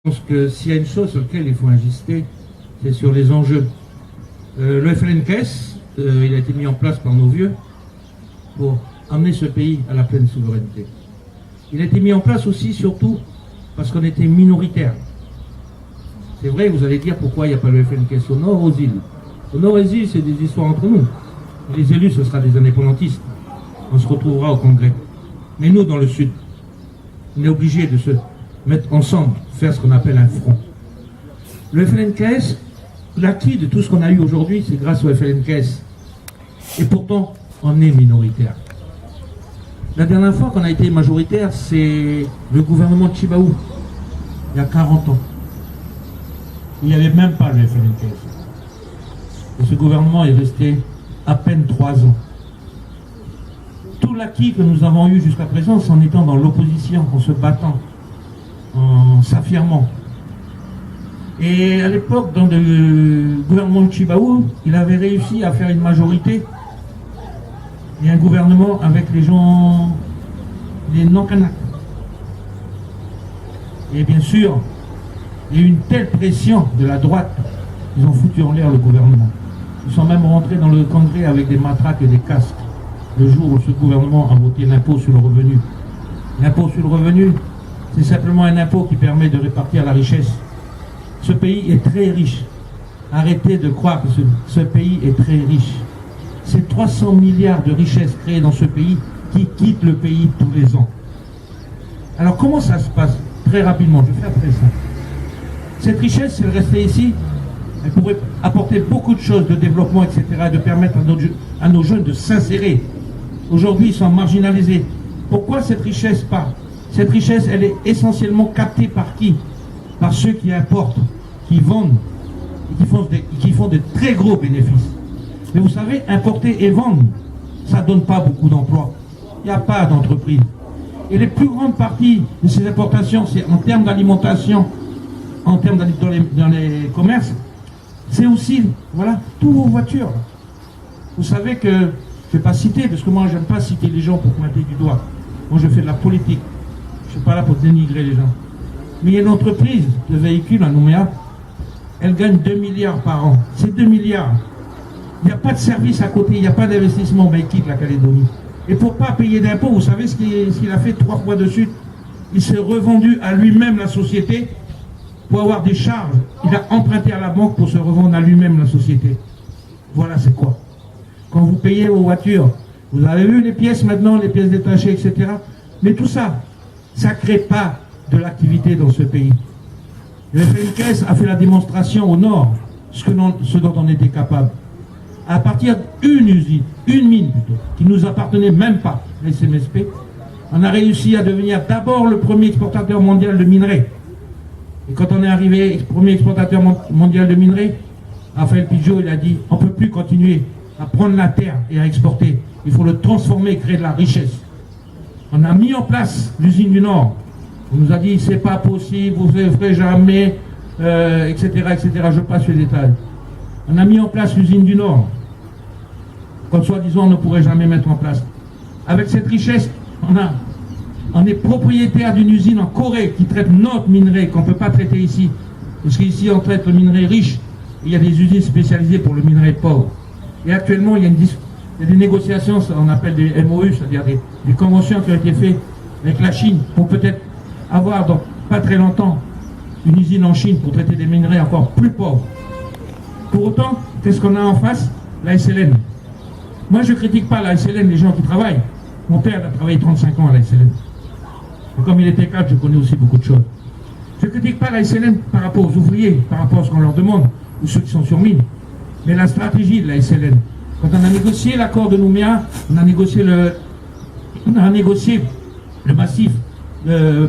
pense que s'il y a une chose sur laquelle il faut insister, c'est sur les enjeux. Le FLNKS, il a été mis en place par nos vieux pour amener ce pays à la pleine souveraineté. Il a été mis en place aussi, surtout, parce qu'on était minoritaire. C'est vrai, vous allez dire pourquoi il n'y a pas le FLNKS au nord, aux îles. Au nord, aux îles, c'est des histoires entre nous. Les élus, ce sera des indépendantistes. On se retrouvera au Congrès. Mais nous, dans le sud, on est obligé de se mettre ensemble, faire ce qu'on appelle un front. Le FLNKS, l'acquis de tout ce qu'on a eu aujourd'hui, c'est grâce au FLNKS. Et pourtant, on est minoritaire. La dernière fois qu'on a été majoritaire, c'est le gouvernement de Tjibaou, il y a 40 ans. Il n'y avait même pas le FLNKS. Et ce gouvernement est resté à peine 3 ans. Tout l'acquis que nous avons eu jusqu'à présent, c'est en étant dans l'opposition, en se battant, en s'affirmant. Et à l'époque, dans le gouvernement de Tjibaou, il avait réussi à faire une majorité et un gouvernement avec les gens, les non-Kanaks. Et bien sûr, il y a eu une telle pression de la droite, ils ont foutu en l'air le gouvernement. Ils sont même rentrés dans le Congrès avec des matraques et des casques, le jour où ce gouvernement a voté l'impôt sur le revenu. L'impôt sur le revenu, c'est simplement un impôt qui permet de répartir la richesse. Ce pays est très riche. Arrêtez de croire que ce pays est très riche. C'est 300 milliards de richesses créées dans ce pays qui quittent le pays tous les ans. Alors comment ça se passe? Très rapidement, je vais faire très simple. Cette richesse, si elle restait ici, elle pourrait apporter beaucoup de choses de développement, etc., et de permettre à nos jeunes de s'insérer. Aujourd'hui, ils sont marginalisés. Pourquoi cette richesse part? Cette richesse, elle est essentiellement captée par qui? Par ceux qui importent, qui vendent, et qui font de très gros bénéfices. Mais vous savez, importer et vendre, ça ne donne pas beaucoup d'emplois. Il n'y a pas d'entreprise. Et les plus grandes parties de ces importations, c'est en termes d'alimentation, en termes dans les commerces, c'est aussi, voilà, toutes vos voitures. Vous savez que, je ne vais pas citer, parce que moi, je n'aime pas citer les gens pour pointer du doigt. Moi, je fais de la politique. Je ne suis pas là pour dénigrer les gens. Mais il y a une entreprise de véhicules à Nouméa, elle gagne 2 milliards par an. C'est 2 milliards. Il n'y a pas de service à côté, il n'y a pas d'investissement, mais il quitte la Calédonie. Et pour ne pas payer d'impôts, vous savez ce qu'il a fait 3 fois de suite? Il s'est revendu à lui-même la société pour avoir des charges. Il a emprunté à la banque pour se revendre à lui-même la société. Voilà c'est quoi. Quand vous payez vos voitures, vous avez vu les pièces maintenant, les pièces détachées, etc. Mais tout ça, ça ne crée pas de l'activité dans ce pays. Le FLNKS a fait la démonstration au nord, ce dont on était capable. À partir d'une usine, une mine plutôt, qui ne nous appartenait même pas, les SMSP, on a réussi à devenir d'abord le premier exportateur mondial de minerais. Et quand on est arrivé premier exportateur mondial de minerais, Raphaël Pigeot, il a dit, on ne peut plus continuer à prendre la terre et à exporter. Il faut le transformer et créer de la richesse. On a mis en place l'usine du Nord. On nous a dit, c'est pas possible, vous ne ferez jamais, etc., etc. Je passe les détails. On a mis en place l'usine du Nord, comme soi-disant on ne pourrait jamais mettre en place. Avec cette richesse, on est propriétaire d'une usine en Corée qui traite notre minerai qu'on ne peut pas traiter ici. Parce qu'ici, on traite le minerai riche, et il y a des usines spécialisées pour le minerai pauvre. Et actuellement, il y a des négociations, on appelle des MOU, c'est-à-dire des conventions qui ont été faites avec la Chine pour peut-être avoir dans pas très longtemps une usine en Chine pour traiter des minerais encore plus pauvres. Pour autant, qu'est-ce qu'on a en face? La SLN. Moi, je ne critique pas la SLN, les gens qui travaillent. Mon père a travaillé 35 ans à la SLN. Et comme il était cadre, je connais aussi beaucoup de choses. Je ne critique pas la SLN par rapport aux ouvriers, par rapport à ce qu'on leur demande, ou ceux qui sont sur mine. Mais la stratégie de la SLN, quand on a négocié l'accord de Nouméa, on a négocié le massif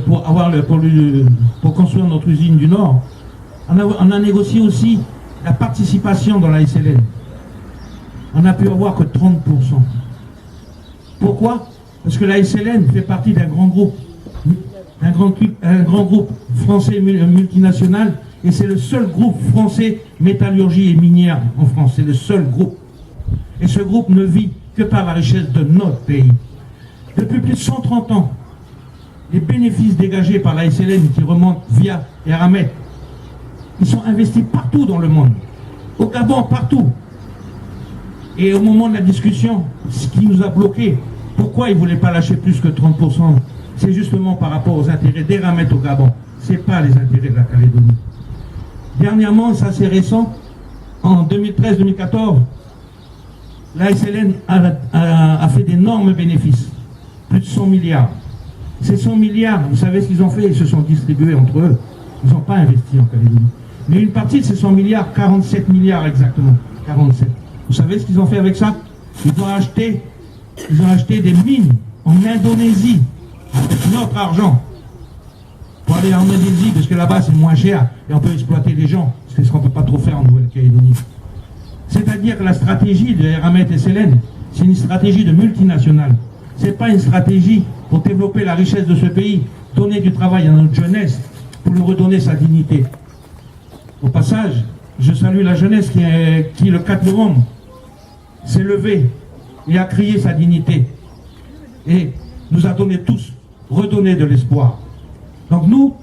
pour construire notre usine du Nord. On a négocié aussi la participation dans la SLN. On n'a pu avoir que 30%. Pourquoi? Parce que la SLN fait partie d'un grand groupe, un grand groupe français multinational, et c'est le seul groupe français métallurgie et minière en France. C'est le seul groupe. Et ce groupe ne vit que par la richesse de notre pays. Depuis plus de 130 ans, les bénéfices dégagés par la SLN qui remontent via Eramet, ils sont investis partout dans le monde, au Gabon, partout. Et au moment de la discussion, ce qui nous a bloqués, pourquoi ils ne voulaient pas lâcher plus que 30%, c'est justement par rapport aux intérêts d'Eramet au Gabon. Ce n'est pas les intérêts de la Calédonie. Dernièrement, ça c'est récent, en 2013-2014, la SLN a fait d'énormes bénéfices, plus de 100 milliards. Ces 100 milliards, vous savez ce qu'ils ont fait? Ils se sont distribués entre eux. Ils n'ont pas investi en Calédonie. Mais une partie de ces 100 milliards, 47 milliards exactement, 47. Vous savez ce qu'ils ont fait avec ça? Ils ont acheté des mines en Indonésie, avec notre argent, pour aller en Indonésie, parce que là-bas c'est moins cher, et on peut exploiter les gens, c'est ce qu'on ne peut pas trop faire en Nouvelle-Calédonie. C'est-à-dire que la stratégie de Eramet SLN, c'est une stratégie de multinationale. Ce n'est pas une stratégie pour développer la richesse de ce pays, donner du travail à notre jeunesse, pour lui redonner sa dignité. Au passage, je salue la jeunesse qui le 4 novembre, s'est levée et a crié sa dignité. Et nous a donné tous, redonné de l'espoir. Donc nous,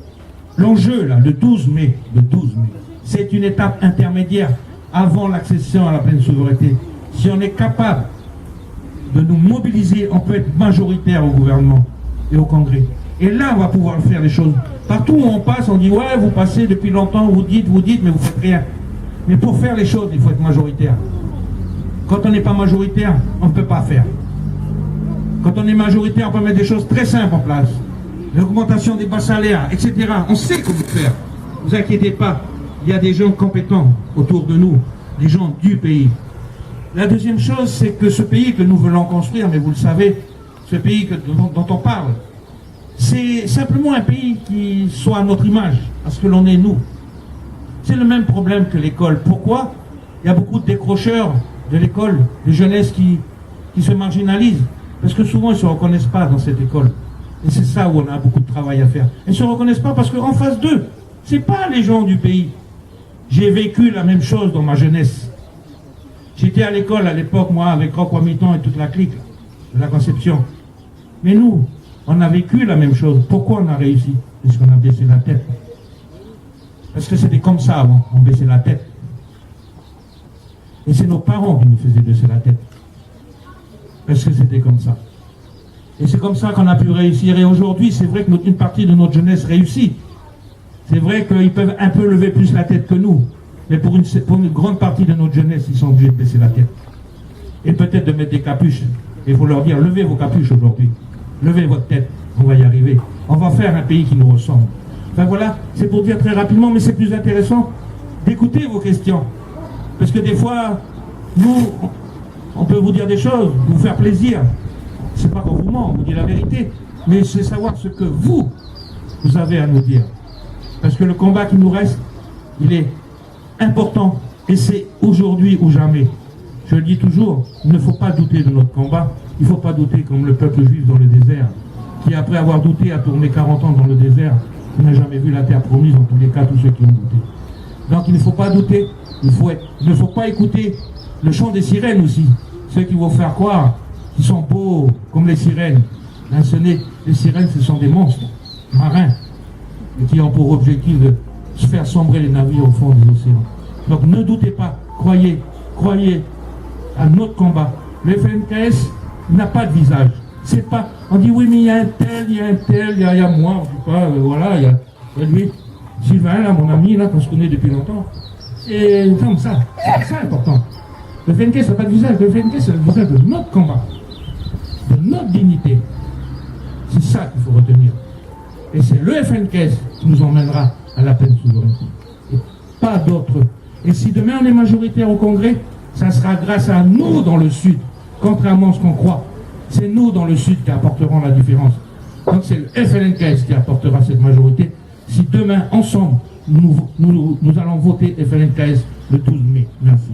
l'enjeu, là, le 12 mai, c'est une étape intermédiaire avant l'accession à la pleine souveraineté. Si on est capable de nous mobiliser, on peut être majoritaire au gouvernement et au Congrès. Et là, on va pouvoir faire les choses. Partout où on passe, on dit, ouais, vous passez depuis longtemps, vous dites, mais vous faites rien. Mais pour faire les choses, il faut être majoritaire. Quand on n'est pas majoritaire, on ne peut pas faire. Quand on est majoritaire, on peut mettre des choses très simples en place. L'augmentation des bas salaires, etc. On sait comment faire. Ne vous inquiétez pas, il y a des gens compétents autour de nous, des gens du pays. La deuxième chose, c'est que ce pays que nous voulons construire, mais vous le savez, ce pays dont on parle, c'est simplement un pays qui soit à notre image, parce que l'on est nous. C'est le même problème que l'école. Pourquoi? Il y a beaucoup de décrocheurs de l'école, de jeunesse qui se marginalisent, parce que souvent ils ne se reconnaissent pas dans cette école. Et c'est ça où on a beaucoup de travail à faire. Ils ne se reconnaissent pas parce qu'en face d'eux, ce n'est pas les gens du pays. J'ai vécu la même chose dans ma jeunesse. J'étais à l'école à l'époque, moi, avec Rocco Miton et toute la clique de la Conception. Mais nous, on a vécu la même chose. Pourquoi on a réussi? Parce qu'on a baissé la tête. Parce que c'était comme ça avant, on baissait la tête. Et c'est nos parents qui nous faisaient baisser la tête. Parce que c'était comme ça. Et c'est comme ça qu'on a pu réussir. Et aujourd'hui, c'est vrai qu'une partie de notre jeunesse réussit. C'est vrai qu'ils peuvent un peu lever plus la tête que nous. Mais pour une grande partie de notre jeunesse, ils sont obligés de baisser la tête. Et peut-être de mettre des capuches. Et il faut leur dire, levez vos capuches aujourd'hui. Levez votre tête, on va y arriver. On va faire un pays qui nous ressemble. Enfin voilà, c'est pour dire très rapidement, mais c'est plus intéressant d'écouter vos questions. Parce que des fois, nous, on peut vous dire des choses, vous faire plaisir. C'est pas qu'on vous ment, on vous dit la vérité. Mais c'est savoir ce que vous avez à nous dire. Parce que le combat qui nous reste, il est important. Et c'est aujourd'hui ou jamais. Je le dis toujours, il ne faut pas douter de notre combat. Il ne faut pas douter comme le peuple juif dans le désert, qui après avoir douté a tourné 40 ans dans le désert, qui n'a jamais vu la terre promise, en tous les cas, tous ceux qui ont douté. Donc il ne faut pas douter, il ne faut pas écouter le chant des sirènes aussi, ceux qui vont faire croire qu'ils sont beaux comme les sirènes. Hein, les sirènes, ce sont des monstres marins, et qui ont pour objectif de se faire sombrer les navires au fond des océans. Donc ne doutez pas, croyez à notre combat. Le FNKS n'a pas de visage. C'est pas, on dit oui mais il y a un tel, il y a moi, je sais pas, voilà, il y a lui, Sylvain, là, mon ami, là, qu'on se connaît depuis longtemps. Et comme ça, c'est ça important. Le FNKS n'a pas de visage, le FNKS c'est le visage de notre combat, de notre dignité. C'est ça qu'il faut retenir. Et c'est le FNKS qui nous emmènera à la pleine souveraineté. Et pas d'autres. Et si demain on est majoritaire au Congrès, ça sera grâce à nous dans le Sud, contrairement à ce qu'on croit. C'est nous dans le Sud qui apporterons la différence. Donc c'est le FLNKS qui apportera cette majorité. Si demain, ensemble, nous allons voter FLNKS le 12 mai. Merci.